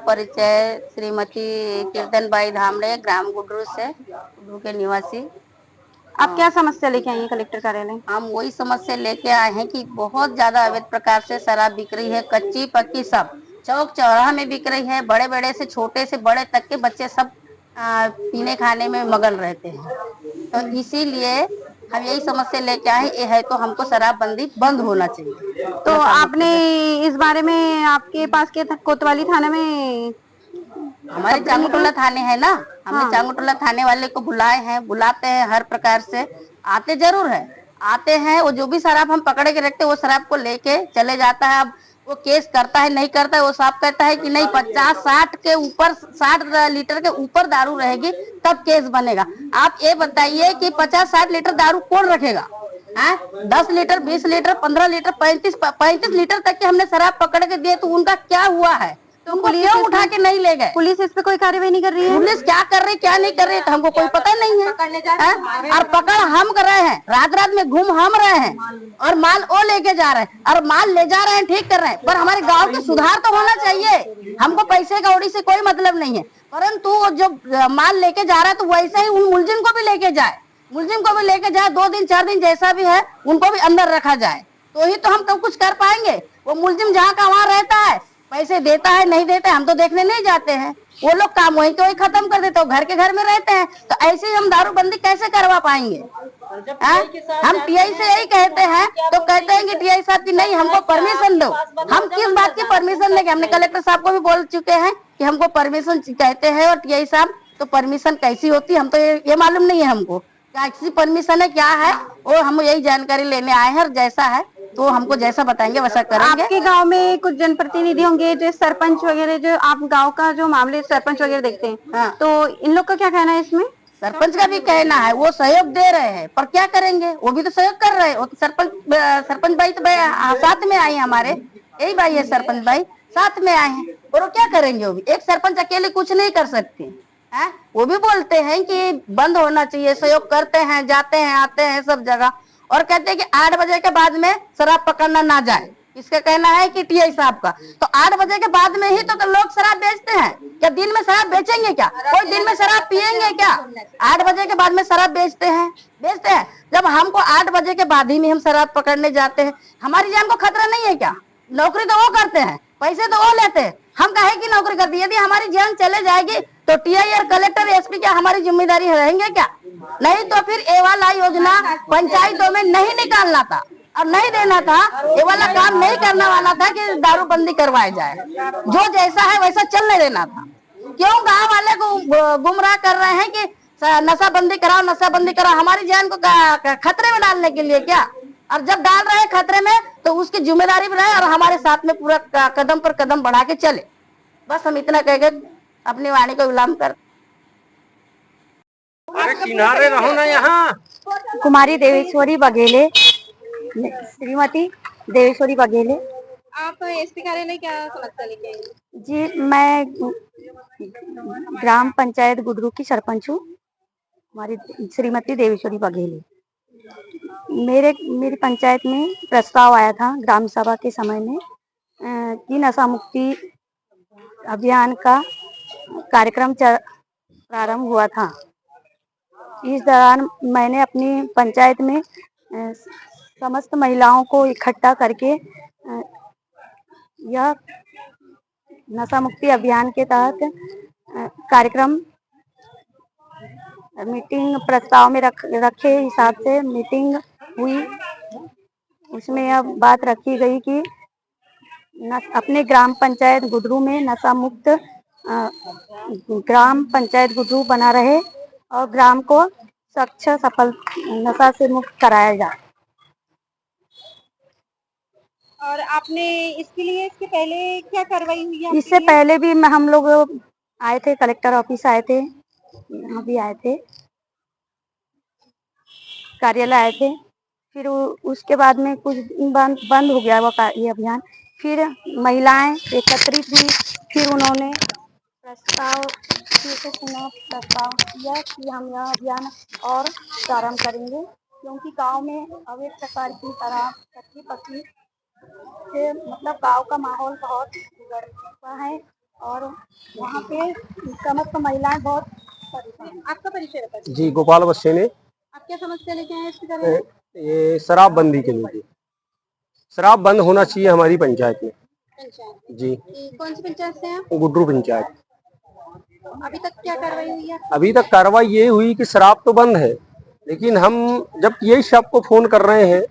परिचय श्रीमती कीर्तनबाई धामड़े, ग्राम गुडरू से, गुडरू के निवासी। आप क्या समस्या लेके आई हैं कलेक्टर कार्यालय? हम वही समस्या लेके आए हैं कि बहुत ज्यादा अवैध प्रकार से शराब बिक रही है, कच्ची पक्की सब चौक चौराहा में बिक रही है। बड़े बड़े से छोटे से बड़े तक के बच्चे सब पीने खाने में मगन रहते हैं। तो इसीलिए हम यही समस्या लेके आए, ये है तो हमको शराबबंदी बंद होना चाहिए। तो नशा मुक्त आपने है। इस बारे में आपके पास के कोतवाली थाना में हमारे कंप्लेन नहीं चांगुटोला करा? थाने है ना, हमने हाँ। चांगुटोला थाने वाले को बुलाए हैं, बुलाते हैं हर प्रकार से, आते जरूर है। आते हैं, वो जो भी शराब हम पकड़े के रखते हैं वो शराब को लेके चले जाता है। अब वो केस करता है नहीं करता है, वो साफ कहता है कि नहीं 50-60 के ऊपर, 60 लीटर के ऊपर दारू रहेगी तब केस बनेगा। आप ये बताइए कि 50-60 लीटर दारू कौन रखेगा? 10 लीटर, 20 लीटर, 15 लीटर, 35 लीटर तक के हमने शराब पकड़ के दिए, तो उनका क्या हुआ है? तो उनको क्यों उठा के नहीं ले गए? पुलिस इस पे कोई कार्रवाई नहीं कर रही है? पुलिस क्या कर रही क्या नहीं कर रही तो हमको कोई पता नहीं है, और पकड़ हम कर रहे हैं, रात रात में घूम हम रहे हैं, और माल वो लेके जा रहे हैं, और माल ले जा रहे हैं, ठीक कर रहे हैं, पर हमारे गांव के सुधार तो होना चाहिए। हमको पैसे कौड़ी से कोई मतलब नहीं है, परंतु वो जो माल लेके जा रहा है तो वैसे ही उन मुलजिम को भी लेके जाए, मुलजिम को भी लेके जाए, 2 दिन 4 दिन जैसा भी है उनको भी अंदर रखा जाए, तो ही तो हम तो कुछ कर पाएंगे। वो मुलजिम जहाँ का वहाँ रहता है, पैसे देता है नहीं देता है हम तो देखने नहीं जाते हैं, वो लोग काम वहीं के वहीं खत्म कर देते, घर के घर में रहते हैं, तो ऐसे ही हम दारूबंदी कैसे करवा पाएंगे? हम टीआई से यही कहते हैं, तो कहते हैं कि टीआई साहब की नहीं हमको परमिशन दो। हम किस बात की परमिशन लेंगे? हमने कलेक्टर साहब को भी बोल चुके हैं कि हमको परमिशन कहते हैं, और टीआई साहब तो परमिशन कैसी होती है हम तो ये मालूम नहीं है हमको, कैसी परमिशन है क्या है, और हम यही जानकारी लेने आए हैं, और जैसा है तो हमको जैसा बताएंगे वैसा करेंगे। आपके गांव में कुछ जनप्रतिनिधि होंगे, जो सरपंच वगैरह, जो आप गांव का जो मामले सरपंच वगैरह देखते हैं, हाँ। तो इन लोग का क्या कहना है इसमें? सरपंच का भी कहना है वो सहयोग दे रहे हैं, पर क्या करेंगे, वो भी तो सहयोग कर रहे हैं। वो तो सरपंच भाई तो साथ में आए हमारे, यही भाई है सरपंच भाई, साथ में आए हैं, और वो क्या करेंगे? वो भी एक सरपंच अकेले कुछ नहीं कर सकते हैं। वो भी बोलते हैं कि बंद होना चाहिए, सहयोग करते हैं, जाते हैं आते हैं सब जगह, और कहते हैं कि 8 बजे के बाद में शराब पकड़ना ना जाए। इसका कहना है कि टीआई साहब का, तो 8 बजे के बाद में ही तो लोग शराब बेचते हैं, क्या दिन में शराब बेचेंगे? क्या कोई दिन में शराब पियेंगे क्या? 8 बजे के बाद में शराब बेचते हैं। जब हमको 8 बजे के बाद ही में हम शराब पकड़ने जाते हैं, हमारी जान को खतरा नहीं है क्या? नौकरी तो वो करते हैं, पैसे तो वो लेते हैं, हम काहे की नौकरी करती है? यदि हमारी जान चले जाएगी तो टीआई और कलेक्टर एसपी क्या हमारी जिम्मेदारी रहेंगे क्या? नहीं तो फिर ये वाला योजना पंचायतों में नहीं निकालना था और नहीं देना था, ये वाला काम नहीं करने वाला था कि दारूबंदी करवाया जाए, जो जैसा है वैसा चलने देना था। क्यों गांव वाले को गुमराह कर रहे हैं कि नशाबंदी कराओ, नशाबंदी कराओ, हमारी जान को खतरे में डालने के लिए क्या? और जब डाल रहे हैं खतरे में तो उसकी जिम्मेदारी भी रहे और हमारे साथ में पूरा कदम पर कदम बढ़ा के चले। बस हम इतना कह के अपनी वाणी को विराम कर। अरे किनारे रहो ना यहाँ। कुमारी देवेश्वरी बघेले, श्रीमती देवेश्वरी बघेले। आप एसपी कार्यालय क्या समस्या लेके आई? जी, मैं ग्राम पंचायत गुडरू की सरपंच हूँ, हमारी श्रीमती देवेश्वरी बघेले। मेरी पंचायत में प्रस्ताव आया था ग्राम सभा के समय में कि नशा मुक्ति अभियान का कार्यक्रम प्रारंभ हुआ था। इस दौरान मैंने अपनी पंचायत में समस्त महिलाओं को इकट्ठा करके यह नशा मुक्ति अभियान के तहत कार्यक्रम मीटिंग प्रस्ताव में रखे हिसाब से मीटिंग हुई। उसमें यह बात रखी गई कि अपने ग्राम पंचायत गुडरू में नशा मुक्त ग्राम पंचायत गुडरू बना रहे और ग्राम को स्वच्छ सफल नशा से मुक्त कराया जाए। और आपने इसके पहले क्या कार्रवाई हुई है? इससे पहले भी हम लोग आए थे, कलेक्टर ऑफिस आए थे, यहाँ भी आए थे, कार्यालय आए थे। फिर उसके बाद में कुछ बंद हो गया वो ये अभियान। फिर महिलाएं एकत्रित हुई, फिर उन्होंने प्रस्ताव किया कि हम यह अभियान और प्रारंभ करेंगे, क्योंकि गांव में अवैध प्रकार की शराब कच्ची पक्की से मतलब गांव का माहौल बहुत बिगड़ चुका है और वहाँ पे कम से कम महिलाएं बहुत परेशान हैं। आपका परिचय बताइए। जी गोपाल बच्चे ने आप क्या समस्या लेके आए हैं इसके बारे में? ये शराबबंदी के लिए शराब बंद होना चाहिए हमारी पंचायत में। पंचायत जी ये कौन सी पंचायत से हैं आप? गुड्रू पंचायत। अभी तक क्या कार्रवाई हुई है? अभी तक कार्रवाई ये हुई कि शराब तो बंद है, लेकिन हम जब यही शख्स को फोन कर रहे हैं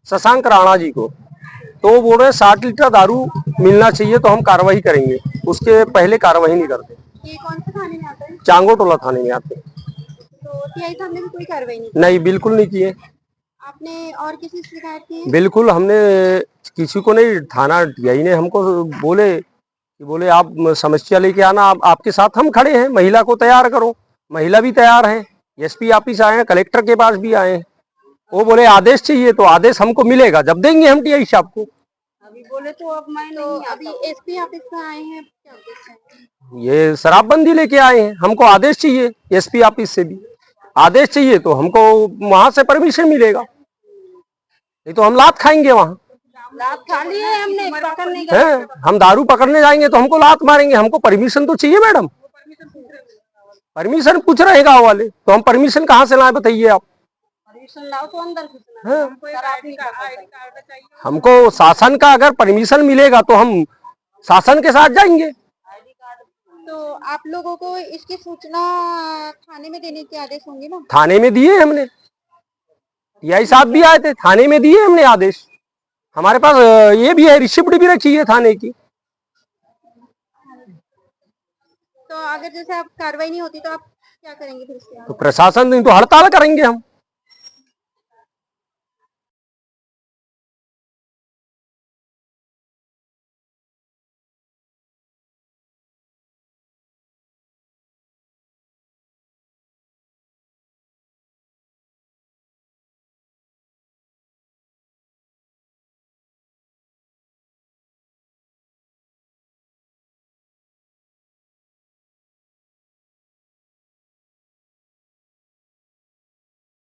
शशांक राणा जी को, तो वो बोल रहे 60 लीटर दारू मिलना चाहिए तो हम कार्रवाई करेंगे, उसके पहले कार्रवाई नहीं करते। ये कौन से थाने में आता है? चांगो टोला थाने में आते। तो टीआई साहब ने भी कोई कार्रवाई नहीं नहीं, बिल्कुल नहीं किए। की। आपने और किसी से शिकायत की है? बिल्कुल हमने किसी को नहीं, थाना टीआई ने हमको बोले आप समस्या लेके आना, आपके साथ हम खड़े हैं, महिला को तैयार करो। महिला भी तैयार है, एसपी ऑफिस आए हैं, कलेक्टर के पास भी आए हैं। वो बोले आदेश चाहिए, तो आदेश हमको मिलेगा जब देंगे हम टीआई साहब को। अभी बोले तो अब मैं तो अभी एसपी ऑफिस से आए हैं, क्या उद्देश्य है? ये शराबबंदी लेके आए हैं, हमको आदेश चाहिए, एसपी ऑफिस से भी आदेश चाहिए तो हमको वहां से परमिशन मिलेगा, नहीं तो हम लात खाएंगे वहां। लात खा लिए हमने, पकड़ने हैं, हम दारू पकड़ने जाएंगे तो हमको लात मारेंगे, हमको परमिशन तो चाहिए मैडम। परमिशन पूछ रहे गाँव वाले, तो हम परमिशन कहाँ से लाए बताइए आप। परमिशन लाओ तो अंदर घुसना हाँ। हमको एक आईडी कार्ड चाहिए। हमको शासन का अगर परमिशन मिलेगा तो हम शासन के साथ जाएंगे। तो आप लोगों को इसकी सूचना थाने में देने के आदेश होंगे ना? थाने में दिए हमने, टीआई साहब भी आए थे, थाने में दिए हमने आदेश। हमारे पास ये भी है, रिसिप्ट भी रखी है थाने की। तो अगर जैसे आप कार्रवाई नहीं होती तो आप क्या करेंगे फिर इसके बाद? तो प्रशासन नहीं तो हड़ताल करेंगे हम।